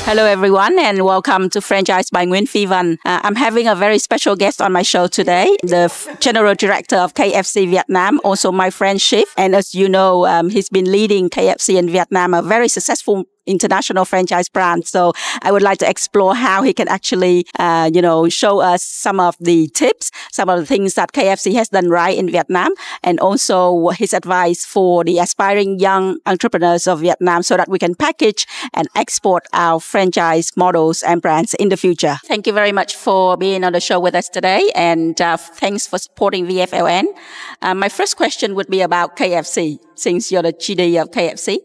Hello everyone and welcome to Franchise by Nguyễn Phi Văn. I'm having a very special guest on my show today, the General Director of KFC Việt Nam, also my friend Chef. And as you know, he's been leading KFC in Vietnam, a very successful international franchise brand. So I would like to explore how he can actually, show us some of the tips, some of the things that KFC has done right in Vietnam, and also his advice for the aspiring young entrepreneurs of Vietnam so that we can package and export our franchise models and brands in the future. Thank you very much for being on the show with us today, and thanks for supporting VFLN. My first question would be about KFC, since you're the GD of KFC.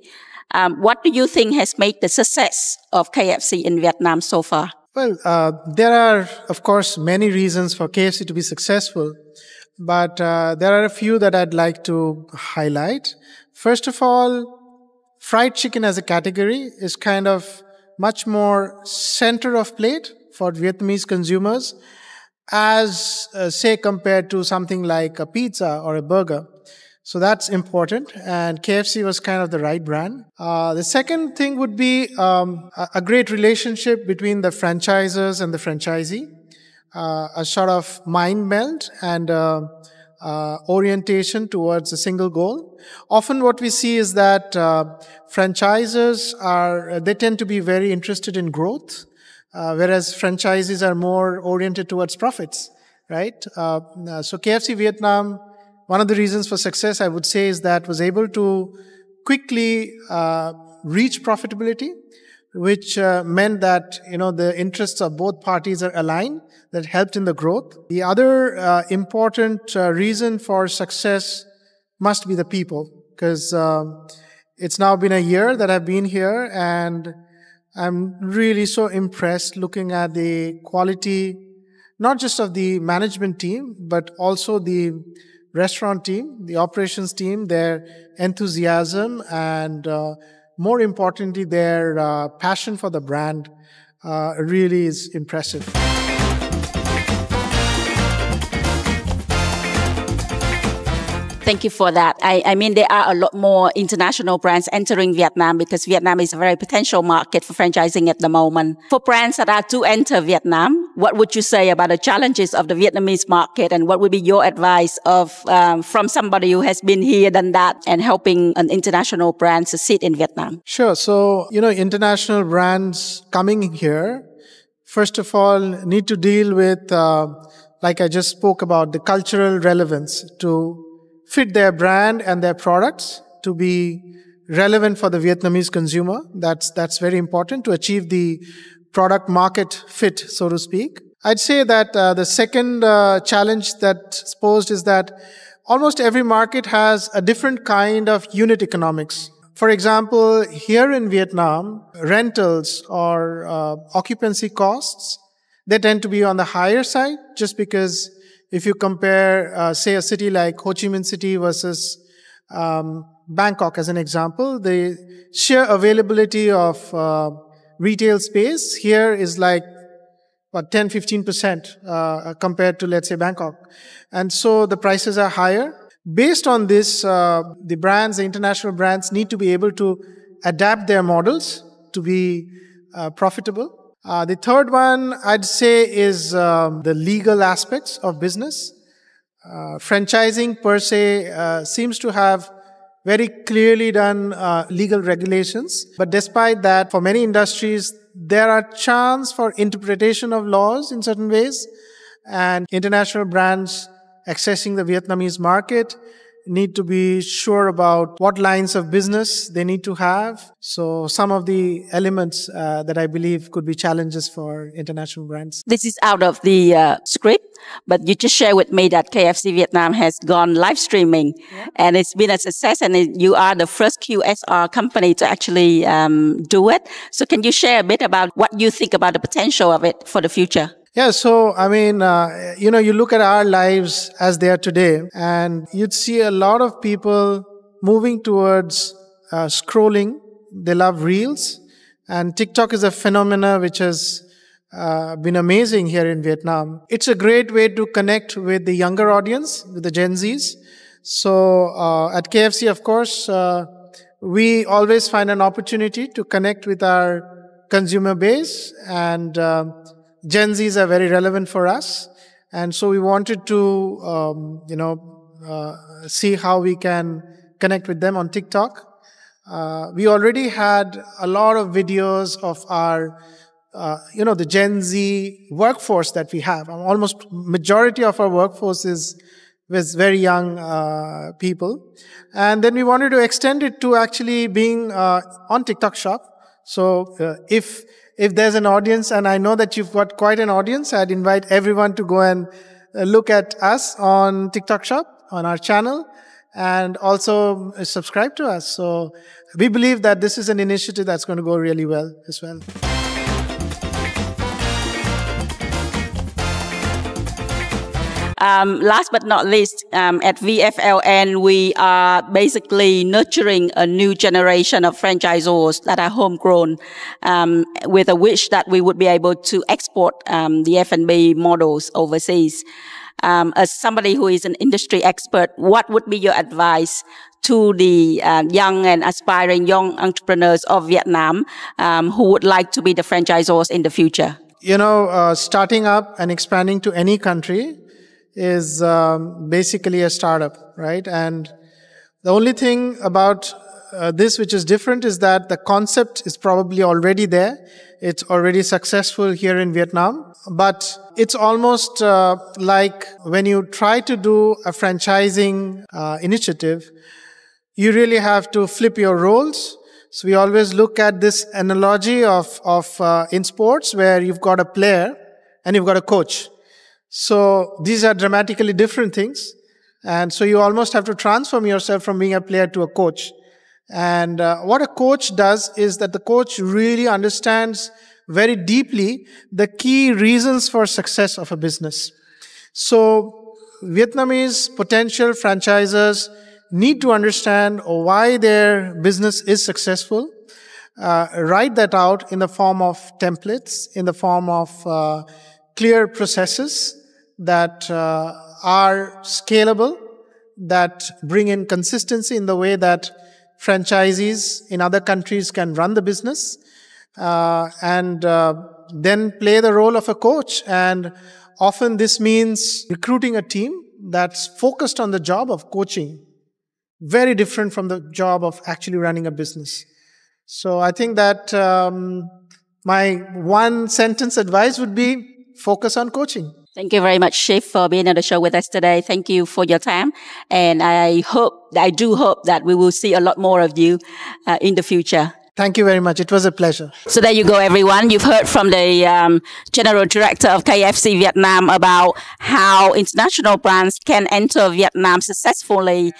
What do you think has made the success of KFC in Vietnam so far? Well, there are, of course, many reasons for KFC to be successful, but there are a few that I'd like to highlight. First of all, fried chicken as a category is kind of much more center of plate for Vietnamese consumers as, say, compared to something like a pizza or a burger. So that's important, and KFC was kind of the right brand. The second thing would be a great relationship between the franchisors and the franchisee, a sort of mind meld and orientation towards a single goal. Often what we see is that franchisors they tend to be very interested in growth, whereas franchisees are more oriented towards profits, right? So KFC Vietnam, one of the reasons for success, I would say, is that was able to quickly reach profitability, which meant that, the interests of both parties are aligned. That helped in the growth. The other important reason for success must be the people, because it's now been a year that I've been here, and I'm really so impressed looking at the quality, not just of the management team, but also the restaurant team, the operations team, their enthusiasm, and more importantly, their passion for the brand really is impressive. Thank you for that. I mean, there are a lot more international brands entering Vietnam because Vietnam is a very potential market for franchising at the moment. For brands that are to enter Vietnam, what would you say about the challenges of the Vietnamese market, and what would be your advice from somebody who has been here, done that, and helping an international brand succeed in Vietnam? Sure. So, international brands coming here, first of all, need to deal with, like I just spoke about, the cultural relevance to fit their brand and their products to be relevant for the Vietnamese consumer. That's very important to achieve the product market fit, so to speak. I'd say that the second challenge that's posed is that almost every market has a different kind of unit economics. For example, here in Vietnam, rentals or occupancy costs, they tend to be on the higher side, just because if you compare, say, a city like Ho Chi Minh City versus Bangkok as an example, the sheer availability of retail space here is like 10-15% compared to, let's say, Bangkok. And so the prices are higher. Based on this, the international brands need to be able to adapt their models to be profitable. The third one, I'd say, is the legal aspects of business. Franchising per se seems to have very clearly done legal regulations. But despite that, for many industries, there are chance for interpretation of laws in certain ways. And international brands accessing the Vietnamese market need to be sure about what lines of business they need to have. So some of the elements that I believe could be challenges for international brands. This is out of the script, but you just shared with me that KFC Vietnam has gone live streaming, and it's been a success, and you are the first QSR company to actually do it. So can you share a bit about what you think about the potential of it for the future? Yeah, so, I mean, you look at our lives as they are today, and you'd see a lot of people moving towards scrolling. They love reels, and TikTok is a phenomena which has been amazing here in Vietnam. It's a great way to connect with the younger audience, with the Gen Zs. So, at KFC, of course, we always find an opportunity to connect with our consumer base, and Gen Zs are very relevant for us. And so we wanted to, see how we can connect with them on TikTok. We already had a lot of videos of our, the Gen Z workforce that we have. Almost majority of our workforce is with very young people. And then we wanted to extend it to actually being on TikTok Shop. So if there's an audience, and I know that you've got quite an audience, I'd invite everyone to go and look at us on TikTok Shop, on our channel, and also subscribe to us. So we believe that this is an initiative that's going to go really well as well. Last but not least, at VFLN, we are basically nurturing a new generation of franchisors that are homegrown, with a wish that we would be able to export the F&B models overseas. As somebody who is an industry expert, what would be your advice to the young and aspiring young entrepreneurs of Vietnam who would like to be the franchisors in the future? Starting up and expanding to any country is basically a startup, right? And the only thing about this which is different is that the concept is probably already there. It's already successful here in Vietnam. But it's almost like when you try to do a franchising initiative, you really have to flip your roles. So we always look at this analogy of in sports where you've got a player and you've got a coach. So these are dramatically different things. And so you almost have to transform yourself from being a player to a coach. And what a coach does is that the coach really understands very deeply the key reasons for success of a business. So Vietnamese potential franchisors need to understand why their business is successful, write that out in the form of templates, in the form of clear processes that are scalable, that bring in consistency in the way that franchisees in other countries can run the business, and then play the role of a coach. And often this means recruiting a team that's focused on the job of coaching, very different from the job of actually running a business. So I think that my one sentence advice would be focus on coaching. Thank you very much, Chief, for being on the show with us today. Thank you for your time. And I do hope that we will see a lot more of you in the future. Thank you very much. It was a pleasure. So there you go, everyone. You've heard from the General Director of KFC Vietnam about how international brands can enter Vietnam successfully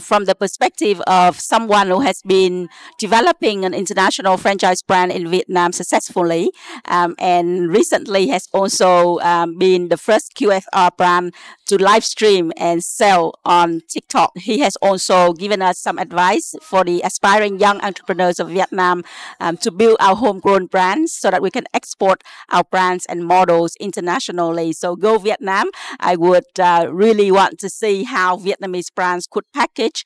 from the perspective of someone who has been developing an international franchise brand in Vietnam successfully, and recently has also been the first QSR brand to live stream and sell on TikTok. He has also given us some advice for the aspiring young entrepreneurs of Vietnam to build our homegrown brands so that we can export our brands and models internationally. So go Vietnam. I would really want to see how Vietnamese brands could package,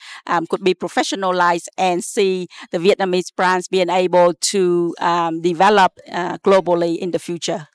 could be professionalized, and see the Vietnamese brands being able to develop globally in the future.